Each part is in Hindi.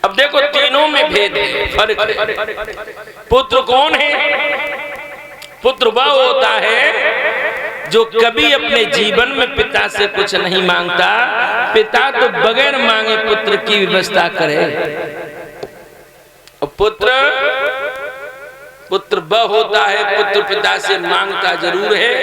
अब देखो तीनों में भेद है, फर्क है। पुत्र कौन है? पुत्र वह होता है जो कभी अपने जीवन में पिता से कुछ नहीं मांगता, पिता तो बगैर मांगे पुत्र की व्यवस्था करे। और पुत्र वह होता है, पुत्र पिता से मांगता जरूर है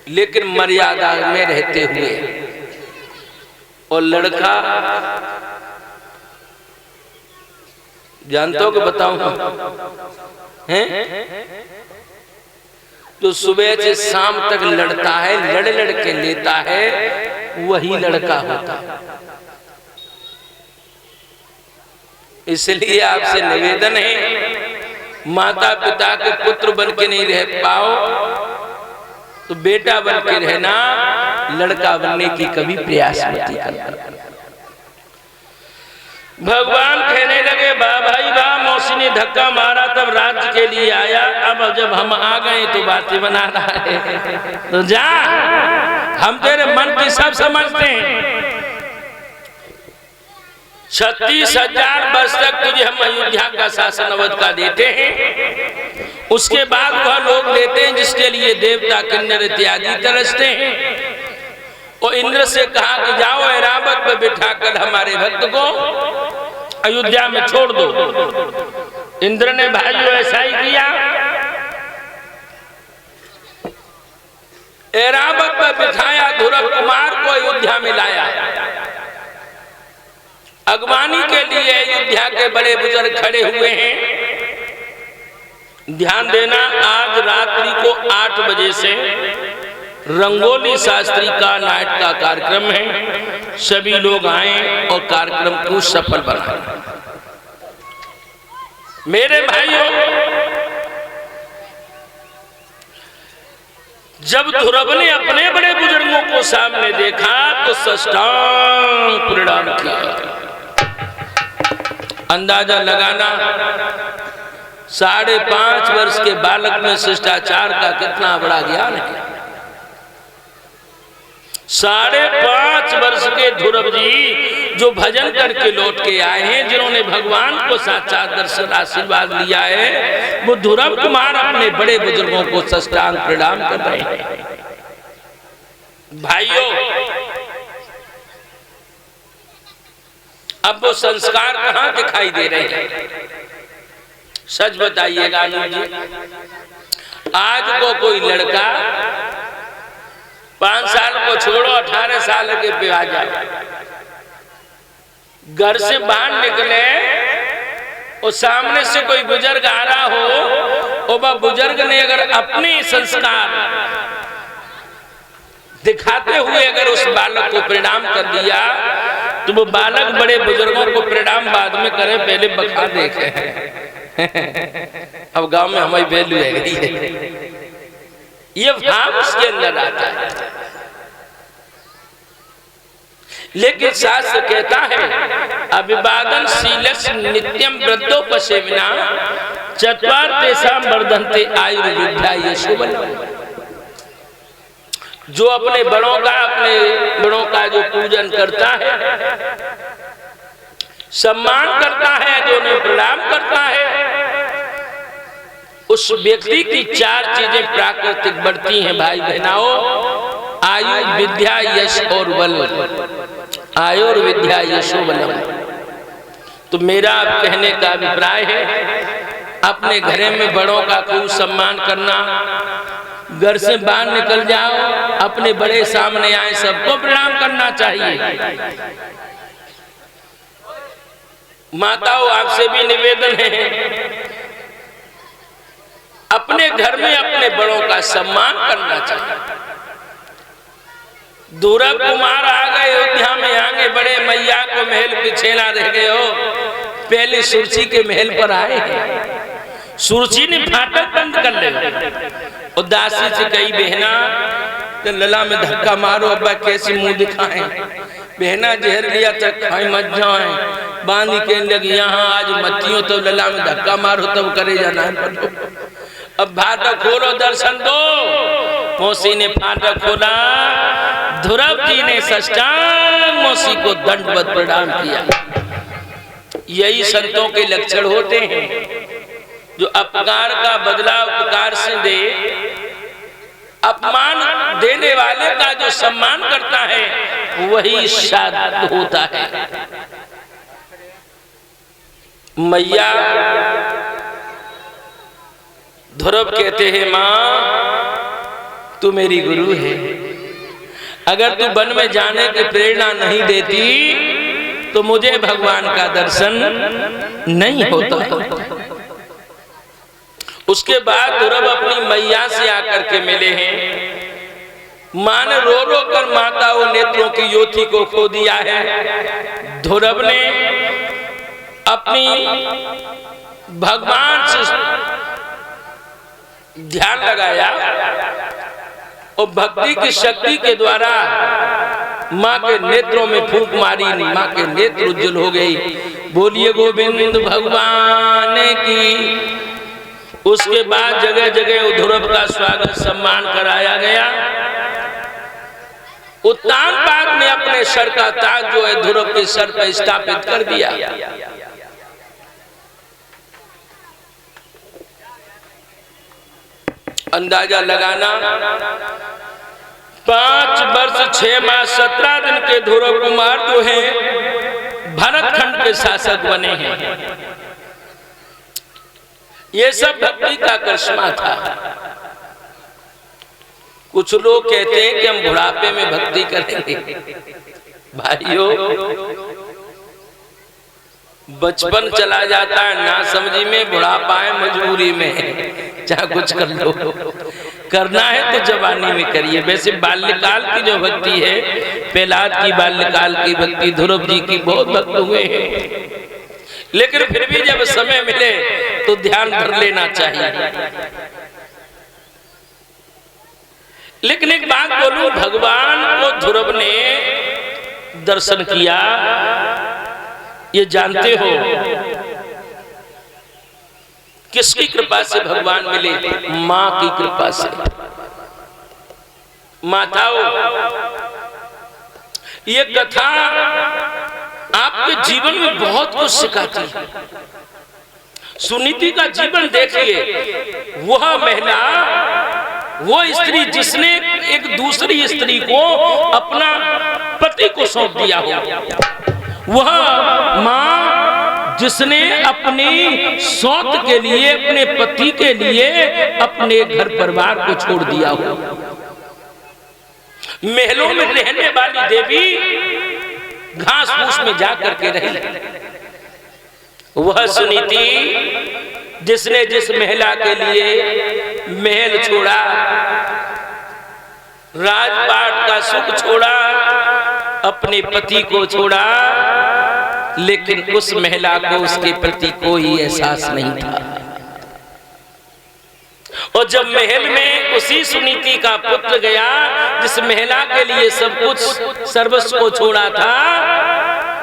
लेकिन मर्यादा में रहते हुए। और लड़का जानते हो कि बताऊं हैं? जो सुबह से शाम तक लड़ता है, लड़ के लेता है, वही लड़का होता है। इसलिए आपसे निवेदन है, माता पिता के पुत्र बन के नहीं रह पाओ तो बेटा बन के रहना, लड़का बनने की कभी प्रयास मत करना। भगवान कहने लगे, वाह भाई वाह, मौसी ने धक्का मारा तब राज्य के लिए आया, अब जब हम आ गए तो बातें बना रहा है। तो जा, हम तेरे मन की सब समझते हैं। 36,000 वर्ष तक तुझे हम अयोध्या का शासन अवध का देते हैं, उसके बाद वह लोग लेते हैं जिसके लिए देवता किन्नर इत्यादि तरसते हैं। और इंद्र से कहा कि जाओ ऐरावत पर बिठाकर हमारे भक्त को अयोध्या में छोड़ दो। इंद्र ने भाइयों ऐसा ही किया, ऐरावत पर बिठाया, ध्रुव कुमार को अयोध्या में लाया। अगवानी के लिए अयोध्या के बड़े बुजुर्ग खड़े हुए हैं। ध्यान देना, आज रात्रि को 8 बजे से रंगोली शास्त्री का नाइट का कार्यक्रम है। सभी लोग आए और कार्यक्रम को सफल बनाएं। मेरे भाइयों, जब ध्रुव ने अपने बड़े बुजुर्गों को सामने देखा तो साष्टांग प्रणाम किया। अंदाजा लगाना, 5.5 वर्ष के बालक में शिष्टाचार का कितना बड़ा ज्ञान है। 5.5 वर्ष के ध्रुव जी जो भजन करके लौट के आए हैं, जिन्होंने भगवान को साक्षात दर्शन आशीर्वाद लिया है, वो ध्रुव कुमार अपने बड़े बुजुर्गों को साष्टांग प्रणाम कर रहे हैं। भाइयों, अब वो संस्कार कहाँ दिखाई दे रहे हैं? सच बताइएगा अनुज जी, आज को कोई लड़का 5 साल को छोड़ो, 18 साल के पे आ जाए, घर से बाहर निकले और सामने से कोई बुजुर्ग आ रहा हो और वह बुजुर्ग ने अगर अपने संस्कार दिखाते हुए अगर उस बालक को प्रणाम कर दिया तो वो बालक बड़े बुजुर्गों को प्रणाम बाद में करे, पहले बखा देखे। अब गांव में हमारी वैल्यू है, ये भाव उसके अंदर आता है। लेकिन शास्त्र कहता है, अभिवादन शीलस नित्यम वृद्धोपसेविना चत्वार तेषां वर्धन्ते आयुर्विद्या यशोबलम्। जो अपने बड़ों का जो पूजन करता है, सम्मान करता है, जो उन्हें प्रणाम करता है, उस व्यक्ति की 4 चीजें प्राकृतिक बढ़ती हैं भाई बहनाओं, आयु विद्या यश और बल। आयुर्विद्या यशो बलम। तो मेरा कहने का अभिप्राय है, अपने घरे में बड़ों का खूब सम्मान करना, घर से बाहर निकल जाओ, अपने बड़े सामने आए, सबको प्रणाम करना चाहिए। माताओं, आपसे भी निवेदन है, अपने घर में अपने बड़ों का सम्मान करना चाहिए। ध्रुव कुमार आ गए अयोध्या में, आगे बड़े मैया को महल पीछे ना रह गए हो, पहले सुरची के महल पर आए हैं। सुरची ने फाटक बंद कर ले और दासी से कही, बहना तो लला में धक्का मारो, अब्बा कैसे मुंह दिखाएं, बहना जहर लिया तक खाए मत जाए, बांधी के लगी यहाँ आज मतियों तो लला में धक्का मारो तब करे जाना है। अब फाटक खोलो, दर्शन दो। मौसी ने फाटक खोला, ध्रुव जी ने साष्टांग मौसी को दंडवत प्रणाम किया। यही संतों के लक्षण होते हैं। जो अपकार का बदला उपकार से दे, अपमान देने वाले का जो सम्मान करता है वही साधु होता है। मैया ध्रुव कहते हैं, माँ तू मेरी गुरु है, अगर तू वन में जाने की प्रेरणा नहीं देती तो मुझे भगवान का दर्शन नहीं होता। उसके बाद ध्रुव अपनी मैया से आकर के मिले हैं। मां ने रो रो कर माताओं नेत्रों की ज्योति को खो दिया है। ध्रुव ने अपनी भगवान से ध्यान लगाया और भक्ति की शक्ति के द्वारा मां के नेत्रों में फूंक मारी। मां के नेत्र उज्जवल हो गई। बोलिए गोविंद भगवान की। उसके बाद जगह जगह ध्रुव का स्वागत सम्मान कराया गया। उत्तानपाद ने अपने सर का ताज जो है ध्रुव के सर पर स्थापित कर दिया। अंदाजा लगाना, 5 वर्ष 6 माह 17 दिन के ध्रुव कुमार जो हैं भरतखंड के शासक बने हैं। ये सब भक्ति का करिश्मा था। कुछ लोग कहते हैं कि हम बुढ़ापे में भक्ति करेंगे। भाइयों, बचपन चला जाता है ना समझी में, बुढ़ापा है मजबूरी में, चाहे कुछ कर लो। करना है तो जवानी में करिए। वैसे बाल्यकाल की जो भक्ति है, प्रहलाद की बाल्यकाल की भक्ति, ध्रुव जी की बहुत भक्त हुए हैं, लेकिन फिर भी जब समय मिले तो ध्यान धर लेना चाहिए। लेकिन एक बात बोलूं, भगवान को ध्रुव ने दर्शन किया, ये जानते हो किसकी कृपा से भगवान मिले? मां की कृपा से। माताओं, ये कथा आपके जीवन में बहुत कुछ सिखाती है। सुनीति का जीवन देखिए, वह महिला, वो स्त्री जिसने एक दूसरी स्त्री को अपना पति को सौंप दिया हो, वह मां जिसने अपनी सौत के लिए, अपने पति के लिए अपने घर परिवार को छोड़ दिया हो। महलों में रहने वाली देवी घास फूस में जाकर के रही। वह सुनीति जिसने जिस महिला के लिए महल छोड़ा, राजपाट का सुख छोड़ा, अपने पति को छोड़ा, लेकिन उस महिला को उसके प्रति कोई एहसास नहीं था। और जब महल में उसी सुनीति का पुत्र गया, जिस महिला के लिए सब कुछ सर्वस्व को छोड़ा था,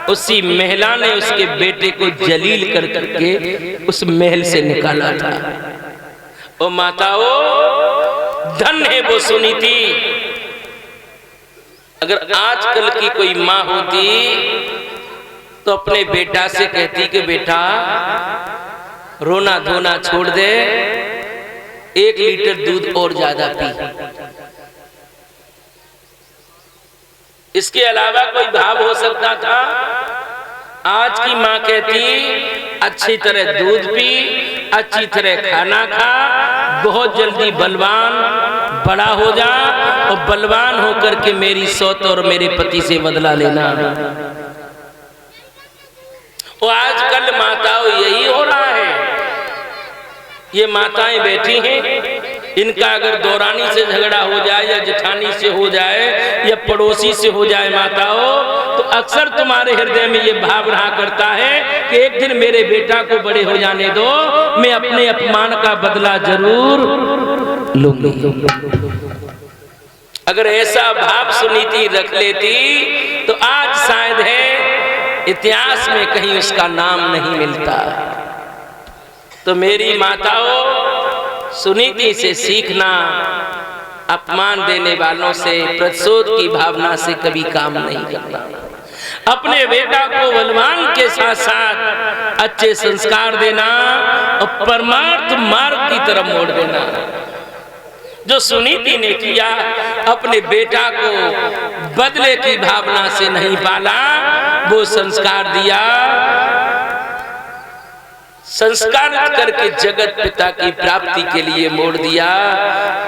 उसी महिला ने उसके बेटे को जलील कर करके उस महल से निकाला था। और माताओं, धन है वो सुनीति। अगर आजकल की कोई माँ होती तो अपने बेटा से कहती कि बेटा रोना धोना छोड़ दे, 1 लीटर दूध और ज्यादा पी। इसके अलावा कोई भाव हो सकता था? आज की माँ कहती अच्छी तरह दूध पी, अच्छी तरह खाना खा, बहुत जल्दी बलवान बड़ा हो जा और बलवान होकर के मेरी सौत और मेरे पति से बदला लेना। और आजकल माताओं यही हो रहा है। ये माताएं बैठी हैं, इनका अगर दौरानी से झगड़ा हो जाए या जेठानी से हो जाए या पड़ोसी से हो जाए माताओं, तो अक्सर तुम्हारे हृदय में ये भाव रहा करता है कि एक दिन मेरे बेटा को बड़े हो जाने दो, मैं अपने अपमान का बदला जरूर लूंगी। अगर ऐसा भाव सुनीति रख लेती तो आज शायद है इतिहास में कहीं उसका नाम नहीं मिलता। तो मेरी माताओं, सुनीति से सीखना, अपमान देने वालों से, प्रतिशोध की भावना से कभी काम नहीं करना। अपने बेटा को बलवान के साथ साथ अच्छे संस्कार देना और परमार्थ मार्ग की तरफ मोड़ देना। जो सुनीति ने किया, अपने बेटा को बदले की भावना से नहीं पाला, वो संस्कार दिया, संस्कारित करके जगत पिता की प्राप्ति के लिए मोड़ दिया।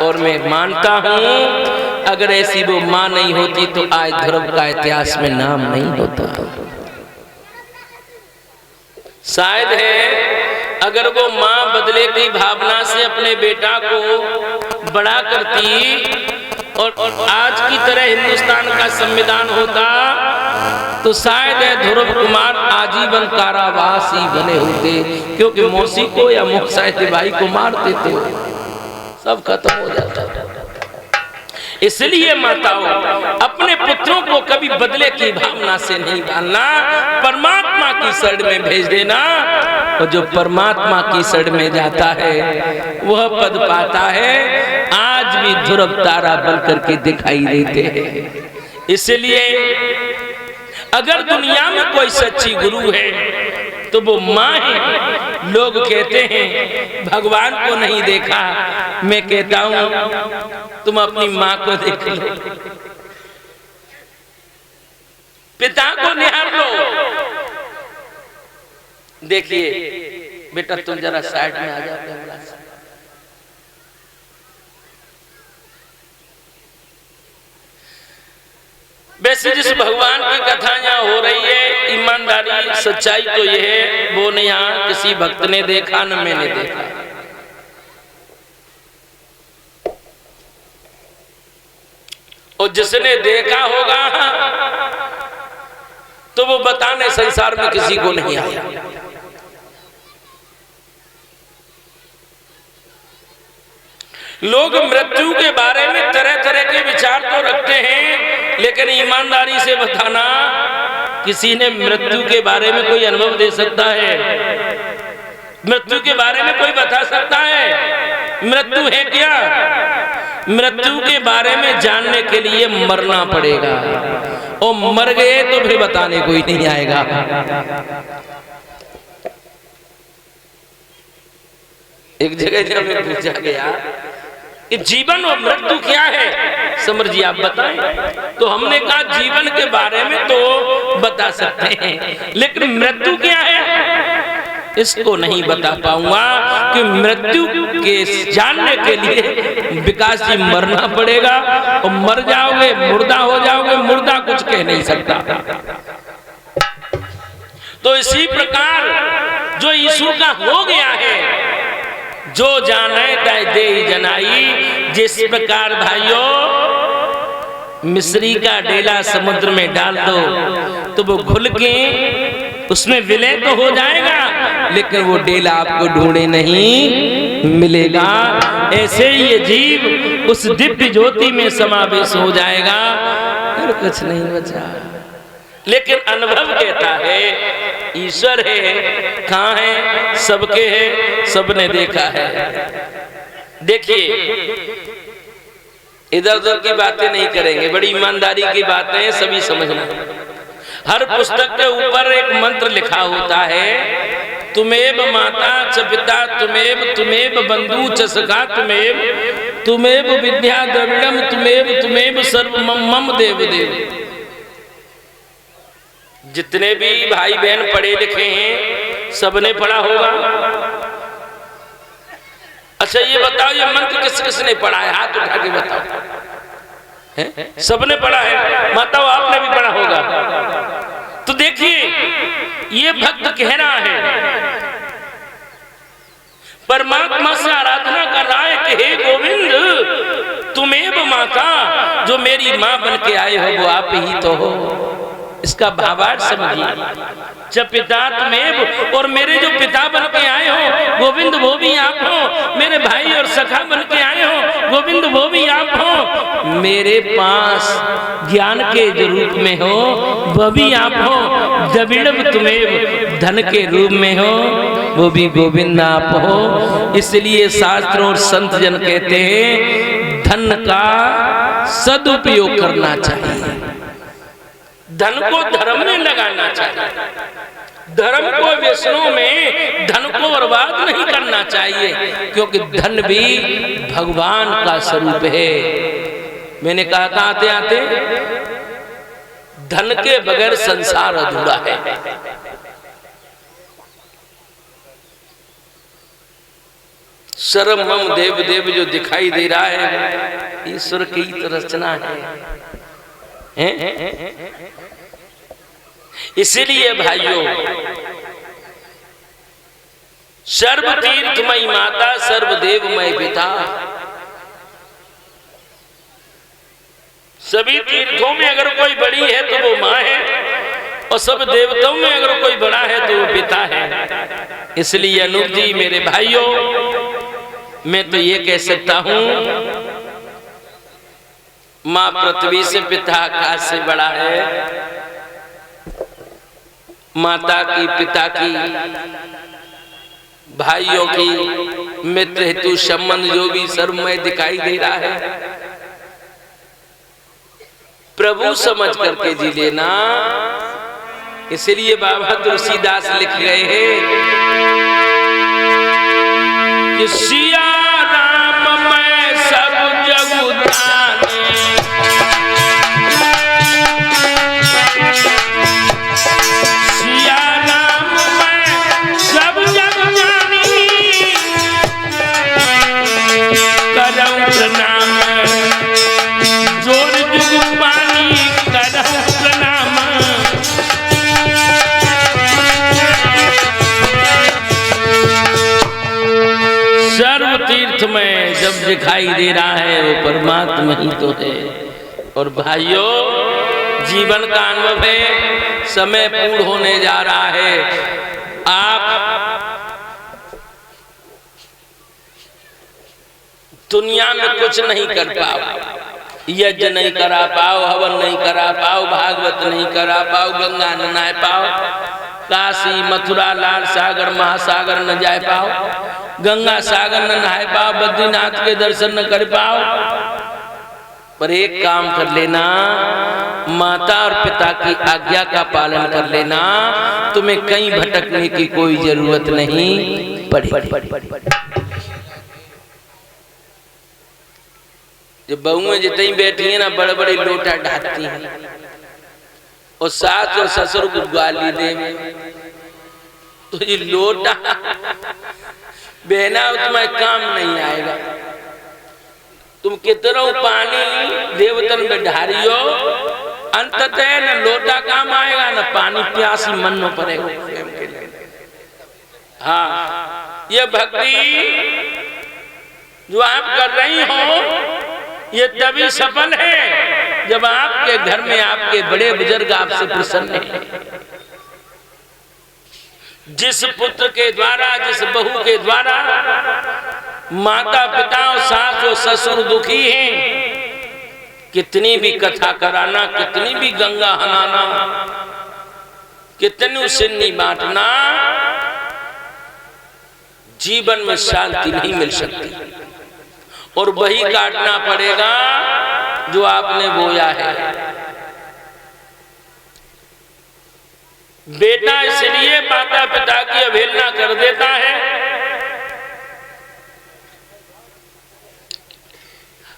और मैं मानता हूं अगर ऐसी वो मां नहीं होती तो आज ध्रुव का इतिहास में नाम नहीं होता। शायद है अगर वो मां बदले की भावना से अपने बेटा को बड़ा करती और आज की तरह हिंदुस्तान का संविधान होता तो शायद ध्रुव कुमार आजीवन कारावास ही बने होते, क्योंकि मौसी को या मोहसाहिब भाई को मारते थे, सब खत्म हो जाता। इसलिए माताओं, अपने पुत्रों को कभी बदले की भावना से नहीं डालना, परमात्मा की शरण में भेज देना। और जो परमात्मा की शरण में जाता है वह पद पाता है। आज भी ध्रुव तारा बन करके दिखाई देते हैं। इसलिए अगर दुनिया में कोई सच्ची गुरु है तो वो माँ है। लोग कहते हैं भगवान को नहीं देखा, मैं कहता हूं तुम अपनी माँ को देख लो, पिता को निहार लो। देखिए बेटा तुम जरा साइड में आ जाओ। वैसे जिस भगवान की कथा यहाँ हो रही है, ईमानदारी सच्चाई तो यह है वो न यहाँ किसी भक्त ने देखा न मैंने देखा। और जिसने देखा होगा तो वो बताने संसार में किसी को नहीं आया। लोग मृत्यु के बारे में तरह तरह के विचार तो रखते हैं, लेकिन ईमानदारी से बताना, किसी ने मृत्यु के बारे में कोई अनुभव दे सकता है? मृत्यु के बारे में कोई बता सकता है? मृत्यु है क्या? मृत्यु के बारे में जानने के लिए मरना पड़ेगा, और मर गए तो फिर बताने कोई नहीं आएगा। एक जगह जब मैं पूछा गया कि जीवन और मृत्यु क्या है, समर जी आप बताएं। तो हमने कहा जीवन के बारे में तो बता सकते हैं, लेकिन मृत्यु क्या है इसको नहीं बता पाऊंगा। कि मृत्यु के जानने के लिए विकास जी मरना पड़ेगा, और मर जाओगे मुर्दा हो जाओगे, मुर्दा कुछ कह नहीं सकता। तो इसी प्रकार जो यीशु का हो गया है, जो जाने तय दे जनाई। जिस प्रकार भाइयों मिस्री का डेला समुद्र में डाल दो तो वो घुल के उसमें विलय तो हो जाएगा, लेकिन वो डेला आपको ढूंढे नहीं मिलेगा। ऐसे ही ये जीव उस दिव्य ज्योति में समावेश हो जाएगा, और कुछ नहीं बचा। लेकिन अनुभव कहता है ईश्वर है, कहाँ है? सबके है, सबने देखा है। देखिए इधर उधर की बातें नहीं करेंगे, बड़ी ईमानदारी की बातें सभी समझना। हर पुस्तक के ऊपर एक मंत्र लिखा होता है, तुमेव माता च पिता तुमेव तुमेव बंधु च सखा तुमेव विद्या द्रविड़म तुमेव सर्व मम देव देव। जितने भी भाई बहन पढ़े लिखे हैं सबने पढ़ा होगा। अच्छा ये बताओ ये मंत्र किस किसने पढ़ा है? हाथ उठा के बताओ। सबने पढ़ा है? माताओं आपने भी पढ़ा होगा। तो देखिए ये भक्त कह रहा है, परमात्मा से आराधना कर रहा है कि हे गोविंद तुमेव माता, जो मेरी माँ बन के आए हो वो आप ही तो हो। इसका भावार्थ समझिए। जब पिता तुमेव, और मेरे जो पिता बन के आए हो गोविंद वो भी आप हो, मेरे भाई और सखा बन के आए हो गोविंद वो भी आप हो, मेरे पास ज्ञान के जो रूप में हो वह भी आप हो, द्रविड़म तुमेव धन के रूप में हो वो भी गोविंद आप हो। इसलिए शास्त्रों और संत जन कहते हैं धन का सदुपयोग करना चाहिए। धन को धर्म में लगाना चाहिए, धर्म को व्यसनों में धन को बर्बाद नहीं करना चाहिए, क्योंकि धन भी भगवान का स्वरूप है। मैंने कहा था आते आते, धन के बगैर संसार अधूरा है। सर्व मम देव देव जो दिखाई दे रहा है, ईश्वर की रचना है। इसलिए भाइयों, सर्व तीर्थमयी माता, सर्वदेवमय पिता, सभी तीर्थों में अगर कोई बड़ी है तो वो माँ है, और सब देवताओं में अगर कोई बड़ा है तो वो पिता है। इसलिए अनूप जी मेरे भाइयों, मैं तो ये कह सकता हूं, माँ पृथ्वी से पिता आकाश से बड़ा है। माता की, पिता की, भाइयों की, मित्र हेतु संबंध जो भी सर्वमय दिखाई दे रहा है, प्रभु समझ करके जी लेना। इसलिए बाबा तुलसीदास लिख गए हैं कि सिया राम मैं सब जग जाने, सिया राम मैं सब जग जानी, करम प्रणाम जोर जुग पानी, करम प्रणाम। सर्व तीर्थ में जब दिखाई दे रहा है वो परमात्मा ही तो है। और भाइयों, जीवन का अनुभव है, समय पूर्ण होने जा रहा है। आप दुनिया में कुछ नहीं कर पाओ, यज्ञ नहीं करा पाओ, हवन नहीं करा पाओ, भागवत नहीं करा पाओ, गंगा न नहा पाओ, काशी मथुरा लाल सागर महासागर न जा पाओ, गंगा सागर न नहा पाओ, बद्रीनाथ के दर्शन न कर पाओ, पर एक काम कर लेना, माता और पिता की आज्ञा का पालन कर लेना, तुम्हें कहीं भटकने की कोई जरूरत नहीं पड़ेगी। जब बहुएं जितनी बैठी है ना, बड़े बड़े लोटा ढाती हैं, और सास और ससुर को गाली दे, तो ये लोटा बहना तुम्हारे काम नहीं आएगा। तुम कितना पानी देवतन में ढारियो, अंततः न लोटा काम आएगा न पानी, प्यासी मन में पड़ेगा। हाँ, ये भक्ति जो आप कर रही हो, ये तभी सफल है जब आपके घर में आपके बड़े बुजुर्ग आपसे प्रसन्न हैं। जिस पुत्र के द्वारा, जिस बहू के द्वारा माता पिता और सास और ससुर दुखी हैं, कितनी भी कथा कराना, कितनी भी गंगा हनाना, कितनी सिन्नी बांटना, जीवन में शांति नहीं मिल सकती, और वही काटना पड़ेगा जो आपने बोया है। बेटा इसलिए माता पिता की अवहेलना कर देता है।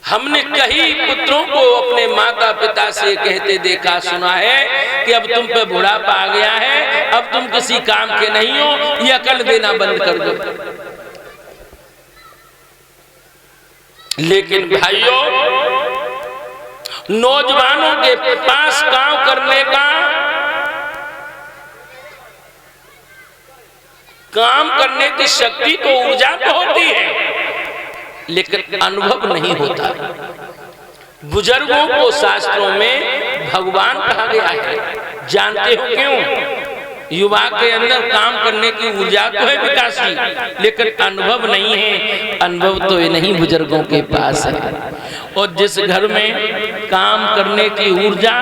हमने कई पुत्रों को अपने माता पिता से कहते देखा सुना है कि अब तुम पे बुढ़ापा आ गया है, अब तुम किसी काम के नहीं हो, ये अकल देना बंद कर दो। लेकिन भाइयों, नौजवानों के पास काम करने का, काम करने की शक्ति तो, ऊर्जा तो होती है, लेकिन अनुभव नहीं होता। बुजुर्गों को शास्त्रों में भगवान कहा गया है। जानते हो क्यों? युवा के अंदर काम करने की ऊर्जा तो है विकासी, लेकिन अनुभव नहीं है। अनुभव तो ये नहीं बुजुर्गों के पास है। और जिस घर में काम करने की ऊर्जा